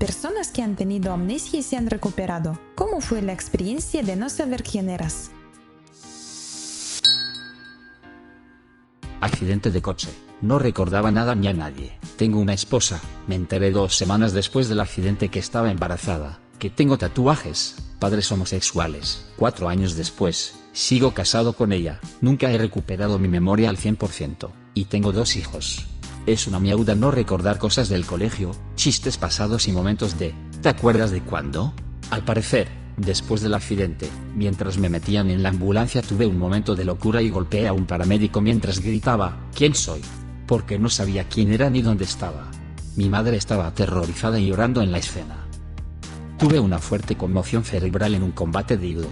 personas que han tenido amnesia y se han recuperado. ¿Cómo fue la experiencia de no saber quién eras? Accidente de coche. No recordaba nada ni a nadie. Tengo una esposa. Me enteré 2 semanas después del accidente que estaba embarazada. Que tengo tatuajes. Padres homosexuales. 4 años después. Sigo casado con ella. Nunca he recuperado mi memoria al 100%. Y tengo 2 hijos. Es una mierda no recordar cosas del colegio, chistes pasados y momentos de ¿te acuerdas de cuándo? Al parecer, después del accidente, mientras me metían en la ambulancia tuve un momento de locura y golpeé a un paramédico mientras gritaba ¿quién soy? Porque no sabía quién era ni dónde estaba. Mi madre estaba aterrorizada y llorando en la escena. Tuve una fuerte conmoción cerebral en un combate de judo.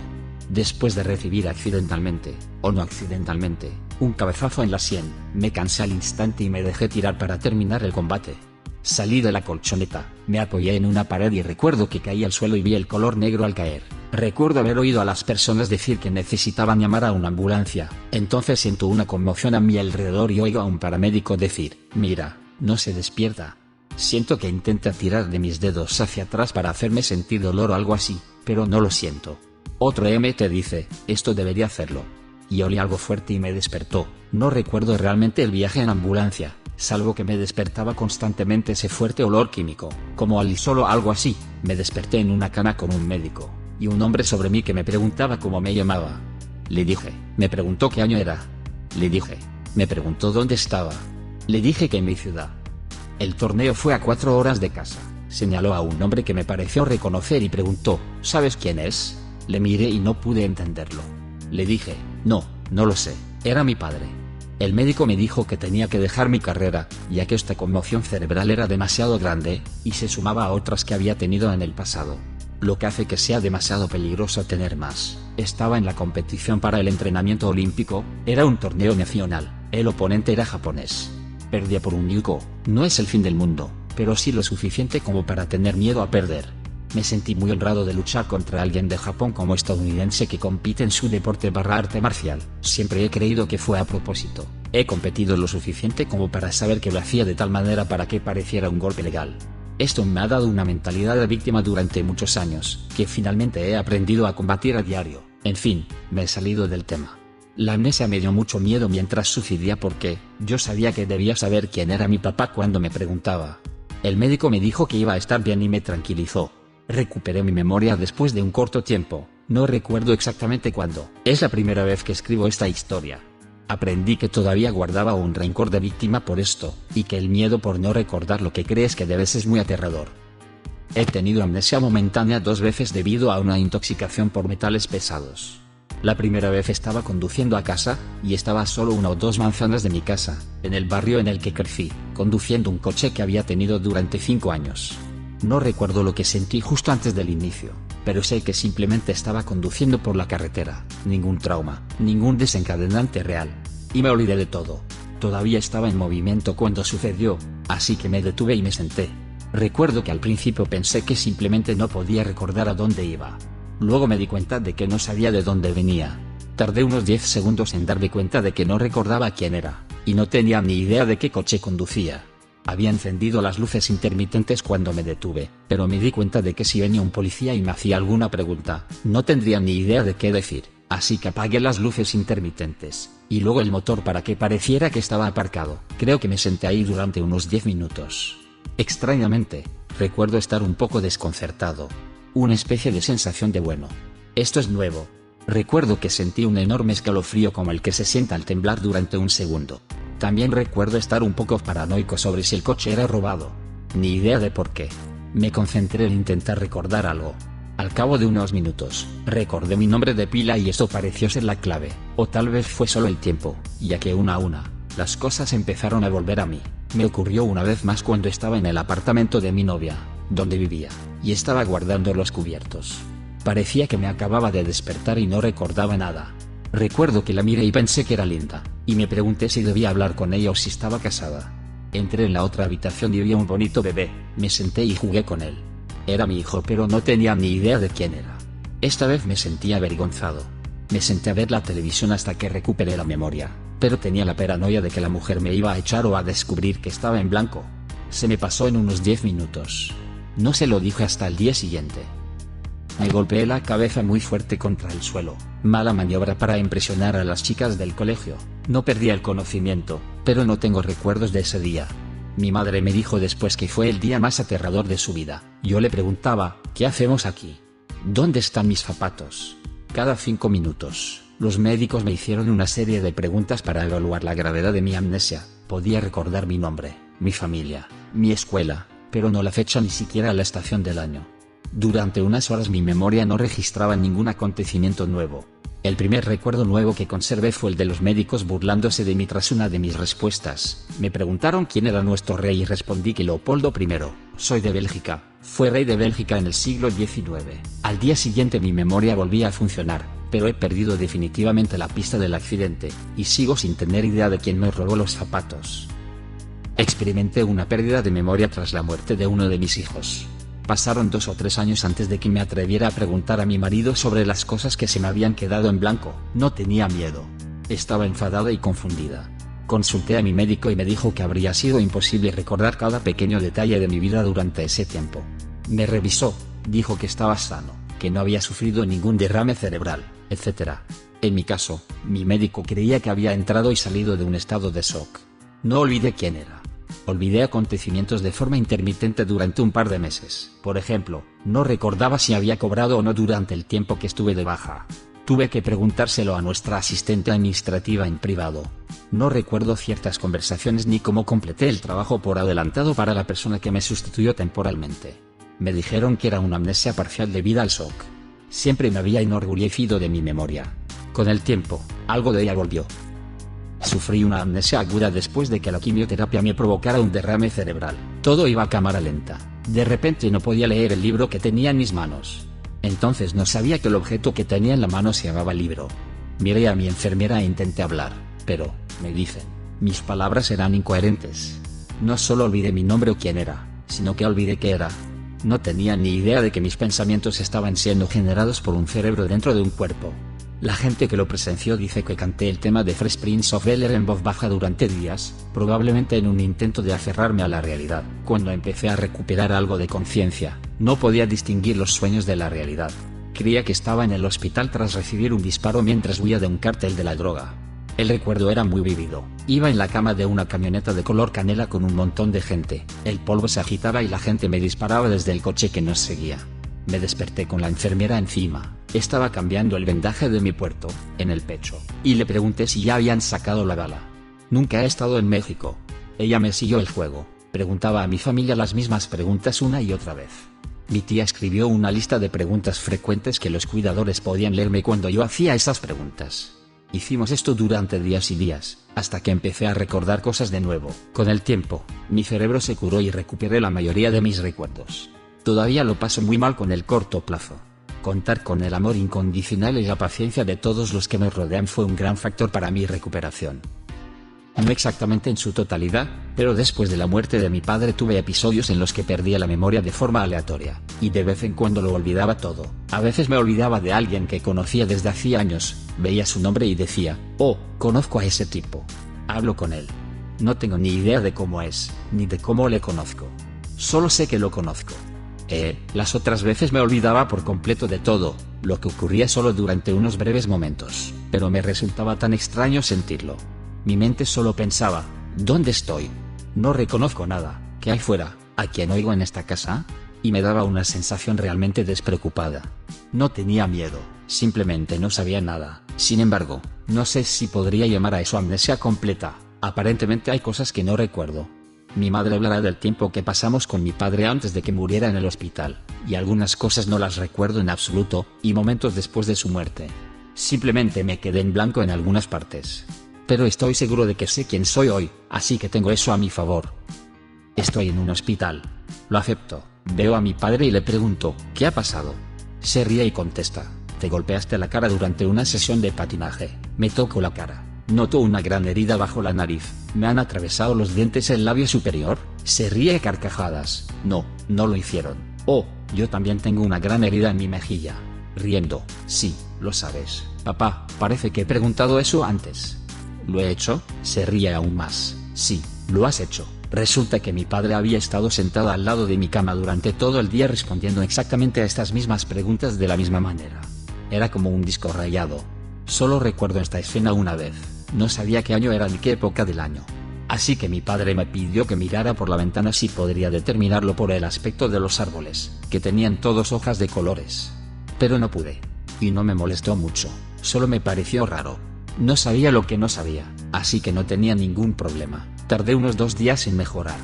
Después de recibir accidentalmente, o no accidentalmente, un cabezazo en la sien, me cansé al instante y me dejé tirar para terminar el combate. Salí de la colchoneta, me apoyé en una pared y recuerdo que caí al suelo y vi el color negro al caer. Recuerdo haber oído a las personas decir que necesitaban llamar a una ambulancia. Entonces siento una conmoción a mi alrededor y oigo a un paramédico decir, mira, no se despierta. Siento que intenta tirar de mis dedos hacia atrás para hacerme sentir dolor o algo así, pero no lo siento. Otro MT dice, esto debería hacerlo. Y olí algo fuerte y me despertó. No recuerdo realmente el viaje en ambulancia, salvo que me despertaba constantemente ese fuerte olor químico, como alisol o algo así. Me desperté en una cama con un médico, y un hombre sobre mí que me preguntaba cómo me llamaba. Le dije, me preguntó qué año era. Le dije, me preguntó dónde estaba. Le dije que en mi ciudad. El torneo fue a 4 horas de casa. Señaló a un hombre que me pareció reconocer y preguntó, ¿sabes quién es? Le miré y no pude entenderlo. Le dije, no lo sé, era mi padre. El médico me dijo que tenía que dejar mi carrera, ya que esta conmoción cerebral era demasiado grande, y se sumaba a otras que había tenido en el pasado. Lo que hace que sea demasiado peligroso tener más. Estaba en la competición para el entrenamiento olímpico, era un torneo nacional, el oponente era japonés. Perdía por un yuko, no es el fin del mundo, pero sí lo suficiente como para tener miedo a perder. Me sentí muy honrado de luchar contra alguien de Japón como estadounidense que compite en su deporte / arte marcial. Siempre he creído que fue a propósito. He competido lo suficiente como para saber que lo hacía de tal manera para que pareciera un golpe legal. Esto me ha dado una mentalidad de víctima durante muchos años, que finalmente he aprendido a combatir a diario. En fin, me he salido del tema. La amnesia me dio mucho miedo mientras sucedía porque yo sabía que debía saber quién era mi papá cuando me preguntaba. El médico me dijo que iba a estar bien y me tranquilizó. Recuperé mi memoria después de un corto tiempo, no recuerdo exactamente cuándo. Es la primera vez que escribo esta historia. Aprendí que todavía guardaba un rencor de víctima por esto, y que el miedo por no recordar lo que crees que debes es muy aterrador. He tenido amnesia momentánea 2 veces debido a una intoxicación por metales pesados. La primera vez estaba conduciendo a casa, y estaba a solo 1 o 2 manzanas de mi casa, en el barrio en el que crecí, conduciendo un coche que había tenido durante 5 años. No recuerdo lo que sentí justo antes del inicio, pero sé que simplemente estaba conduciendo por la carretera, ningún trauma, ningún desencadenante real. Y me olvidé de todo. Todavía estaba en movimiento cuando sucedió, así que me detuve y me senté. Recuerdo que al principio pensé que simplemente no podía recordar a dónde iba. Luego me di cuenta de que no sabía de dónde venía. Tardé unos 10 segundos en darme cuenta de que no recordaba quién era, y no tenía ni idea de qué coche conducía. Había encendido las luces intermitentes cuando me detuve, pero me di cuenta de que si venía un policía y me hacía alguna pregunta, no tendría ni idea de qué decir, así que apagué las luces intermitentes, y luego el motor para que pareciera que estaba aparcado. Creo que me senté ahí durante unos 10 minutos. Extrañamente, recuerdo estar un poco desconcertado. Una especie de sensación de bueno. Esto es nuevo. Recuerdo que sentí un enorme escalofrío como el que se sienta al temblar durante un segundo. También recuerdo estar un poco paranoico sobre si el coche era robado. Ni idea de por qué. Me concentré en intentar recordar algo. Al cabo de unos minutos, recordé mi nombre de pila y esto pareció ser la clave. O tal vez fue solo el tiempo, ya que una a una, las cosas empezaron a volver a mí. Me ocurrió una vez más cuando estaba en el apartamento de mi novia, donde vivía, y estaba guardando los cubiertos. Parecía que me acababa de despertar y no recordaba nada. Recuerdo que la miré y pensé que era linda, y me pregunté si debía hablar con ella o si estaba casada. Entré en la otra habitación y vi a un bonito bebé, me senté y jugué con él. Era mi hijo pero no tenía ni idea de quién era. Esta vez me sentía avergonzado. Me senté a ver la televisión hasta que recuperé la memoria, pero tenía la paranoia de que la mujer me iba a echar o a descubrir que estaba en blanco. Se me pasó en unos 10 minutos. No se lo dije hasta el día siguiente. Me golpeé la cabeza muy fuerte contra el suelo, mala maniobra para impresionar a las chicas del colegio. No perdí el conocimiento, pero no tengo recuerdos de ese día. Mi madre me dijo después que fue el día más aterrador de su vida. Yo le preguntaba, ¿qué hacemos aquí? ¿Dónde están mis zapatos? Cada 5 minutos, los médicos me hicieron una serie de preguntas para evaluar la gravedad de mi amnesia. Podía recordar mi nombre, mi familia, mi escuela, pero no la fecha ni siquiera la estación del año. Durante unas horas mi memoria no registraba ningún acontecimiento nuevo. El primer recuerdo nuevo que conservé fue el de los médicos burlándose de mí tras una de mis respuestas. Me preguntaron quién era nuestro rey y respondí que Leopoldo I. Soy de Bélgica. Fue rey de Bélgica en el siglo XIX. Al día siguiente mi memoria volvía a funcionar, pero he perdido definitivamente la pista del accidente, y sigo sin tener idea de quién me robó los zapatos. Experimenté una pérdida de memoria tras la muerte de uno de mis hijos. Pasaron 2 o 3 años antes de que me atreviera a preguntar a mi marido sobre las cosas que se me habían quedado en blanco. No tenía miedo. Estaba enfadada y confundida. Consulté a mi médico y me dijo que habría sido imposible recordar cada pequeño detalle de mi vida durante ese tiempo. Me revisó, dijo que estaba sano, que no había sufrido ningún derrame cerebral, etc. En mi caso, mi médico creía que había entrado y salido de un estado de shock. No olvidé quién era. Olvidé acontecimientos de forma intermitente durante un par de meses. Por ejemplo, no recordaba si había cobrado o no durante el tiempo que estuve de baja. Tuve que preguntárselo a nuestra asistente administrativa en privado. No recuerdo ciertas conversaciones ni cómo completé el trabajo por adelantado para la persona que me sustituyó temporalmente. Me dijeron que era una amnesia parcial debido al shock. Siempre me había enorgullecido de mi memoria. Con el tiempo, algo de ella volvió. Sufrí una amnesia aguda después de que la quimioterapia me provocara un derrame cerebral. Todo iba a cámara lenta. De repente no podía leer el libro que tenía en mis manos. Entonces no sabía que el objeto que tenía en la mano se llamaba libro. Miré a mi enfermera e intenté hablar, pero, me dicen, mis palabras eran incoherentes. No solo olvidé mi nombre o quién era, sino que olvidé qué era. No tenía ni idea de que mis pensamientos estaban siendo generados por un cerebro dentro de un cuerpo. La gente que lo presenció dice que canté el tema de Fresh Prince of Bel-Air en voz baja durante días, probablemente en un intento de aferrarme a la realidad. Cuando empecé a recuperar algo de conciencia, no podía distinguir los sueños de la realidad. Creía que estaba en el hospital tras recibir un disparo mientras huía de un cártel de la droga. El recuerdo era muy vívido. Iba en la cama de una camioneta de color canela con un montón de gente. El polvo se agitaba y la gente me disparaba desde el coche que nos seguía. Me desperté con la enfermera encima. Estaba cambiando el vendaje de mi puerto, en el pecho, y le pregunté si ya habían sacado la bala. Nunca he estado en México. Ella me siguió el juego. Preguntaba a mi familia las mismas preguntas una y otra vez. Mi tía escribió una lista de preguntas frecuentes que los cuidadores podían leerme cuando yo hacía esas preguntas. Hicimos esto durante días y días, hasta que empecé a recordar cosas de nuevo. Con el tiempo, mi cerebro se curó y recuperé la mayoría de mis recuerdos. Todavía lo paso muy mal con el corto plazo. Contar con el amor incondicional y la paciencia de todos los que me rodean fue un gran factor para mi recuperación. No exactamente en su totalidad, pero después de la muerte de mi padre tuve episodios en los que perdía la memoria de forma aleatoria, y de vez en cuando lo olvidaba todo. A veces me olvidaba de alguien que conocía desde hacía años, veía su nombre y decía, oh, conozco a ese tipo. Hablo con él. No tengo ni idea de cómo es, ni de cómo le conozco. Solo sé que lo conozco. Las otras veces me olvidaba por completo de todo, lo que ocurría solo durante unos breves momentos, pero me resultaba tan extraño sentirlo. Mi mente solo pensaba, ¿dónde estoy? No reconozco nada, ¿qué hay fuera? ¿A quién oigo en esta casa? Y me daba una sensación realmente despreocupada. No tenía miedo, simplemente no sabía nada. Sin embargo, no sé si podría llamar a eso amnesia completa. Aparentemente hay cosas que no recuerdo. Mi madre hablará del tiempo que pasamos con mi padre antes de que muriera en el hospital, y algunas cosas no las recuerdo en absoluto, y momentos después de su muerte. Simplemente me quedé en blanco en algunas partes. Pero estoy seguro de que sé quién soy hoy, así que tengo eso a mi favor. Estoy en un hospital. Lo acepto. Veo a mi padre y le pregunto, ¿qué ha pasado? Se ríe y contesta, te golpeaste la cara durante una sesión de patinaje. Me toco la cara. Noto una gran herida bajo la nariz. ¿Me han atravesado los dientes el labio superior? Se ríe a carcajadas. No, no lo hicieron. Oh, yo también tengo una gran herida en mi mejilla. Riendo. Sí, lo sabes. Papá, parece que he preguntado eso antes. ¿Lo he hecho? Se ríe aún más. Sí, lo has hecho. Resulta que mi padre había estado sentado al lado de mi cama durante todo el día respondiendo exactamente a estas mismas preguntas de la misma manera. Era como un disco rayado. Solo recuerdo esta escena una vez, no sabía qué año era ni qué época del año. Así que mi padre me pidió que mirara por la ventana si podría determinarlo por el aspecto de los árboles, que tenían todos hojas de colores. Pero no pude. Y no me molestó mucho, solo me pareció raro. No sabía lo que no sabía, así que no tenía ningún problema. Tardé unos 2 días en mejorar.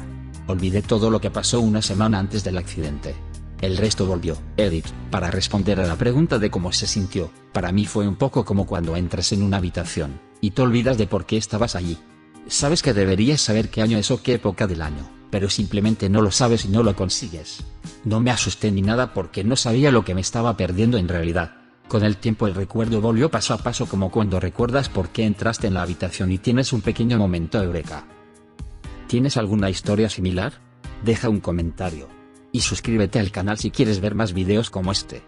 Olvidé todo lo que pasó una semana antes del accidente. El resto volvió. Edith, para responder a la pregunta de cómo se sintió, para mí fue un poco como cuando entras en una habitación, y te olvidas de por qué estabas allí. Sabes que deberías saber qué año es o qué época del año, pero simplemente no lo sabes y no lo consigues. No me asusté ni nada porque no sabía lo que me estaba perdiendo en realidad. Con el tiempo el recuerdo volvió paso a paso como cuando recuerdas por qué entraste en la habitación y tienes un pequeño momento eureka. ¿Tienes alguna historia similar? Deja un comentario. Y suscríbete al canal si quieres ver más videos como este.